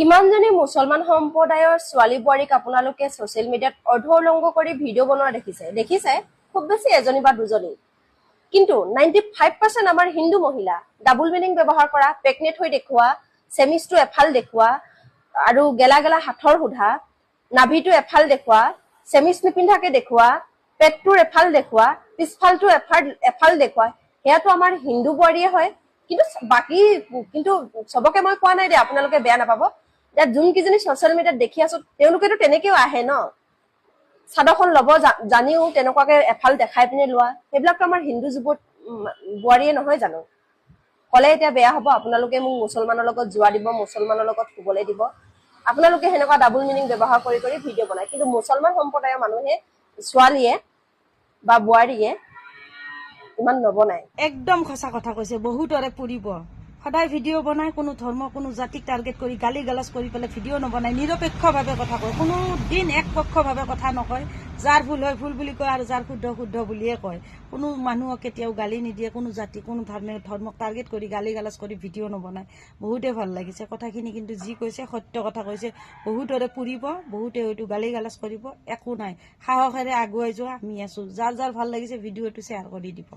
কিমানজনী মুছলমান সম্প্ৰদায়ৰ ছোৱালী বোৱাৰীক আপোনালোকে ছচিয়েল মিডিয়াত অৰ্ধউলংঘ কৰি ভিডিঅ' বনোৱা দেখিছে খুব বেছি এজনী বা দুজনী কিন্তু 95% আমাৰ হিন্দু মহিলা ডাবল মিনিং ব্যৱহাৰ কৰা প্ৰেগনেট হৈ দেখুৱা সেমিছটো এফাল দেখুৱা আৰু গেলা গেলা হাতৰ সুধা নাভিটো এফাল দেখুৱা সেমিছ নিপিন্ধাকে দেখুৱা পেটটোৰ এফাল দেখুৱা পিছফালটো এফাল দেখুৱা হেয়াটো আমাৰ হিন্দু বোৱাৰীয়ে হয় কিন্তু সবকে মই কোৱা নাই দে আপোনালোকে বেয়া নাপাব যে যোন কিজনী সোশ্যাল মিডিয়াত দেখি আছো তেওঁলোকেতো তেনেকেও আহে ন সাদখন লব জানিও তেনেকুৱাকে এফাল দেখাই পিনে লোৱা সেইবিলাকতো আমাৰ হিন্দু যুৱত বোৱাৰীয়ে নহয় জানো কলে এতিয়া বেয়া হ'ব আপোনালোকে মোক মুছলমানৰ লগত জোৱা দিব মুছলমানৰ লগত শুবলৈ দিব আপোনালোকে হেনেকুৱা ডাবল মিনিং ব্যৱহাৰ কৰি ভিডিঅ' বনায় কিন্তু মুছলমান সম্প্ৰদায়ৰ মানুহে ছোৱালীয়ে বা বোৱাৰীয়ে ইমান নবনায় একদম খসা কথা কৈছে বহুতৰে পুৰিব সদায় ভিডিঅ' বনায় কোনো ধৰ্ম কোনো জাতিক টাৰ্গেট কৰি গালি গালাজ কৰি পেলাই ভিডিঅ' নবনায় নিৰপেক্ষভাৱে কথা কয় কোনো দিন একপক্ষভাৱে কথা নকয় যাৰ ভুল হয় ভুল বুলি কয় আৰু যাৰ শুদ্ধ শুদ্ধ বুলিয়ে কয় কোনো মানুহক কেতিয়াও গালি নিদিয়ে কোনো জাতি কোনো ধৰ্মক টাৰ্গেট কৰি গালি গালাজ কৰি ভিডিঅ' নবনায় বহুতে ভাল লাগিছে কথাখিনি কিন্তু যি কৈছে সত্য কথা কৈছে বহুতৰে পুৰিব বহুতে হয়তো গালি গালাজ কৰিব একো নাই সাহসেৰে আগুৱাই যোৱা আমি আছো যাৰ যাৰ ভাল লাগিছে ভিডিঅ'টো শ্বেয়াৰ কৰি দিব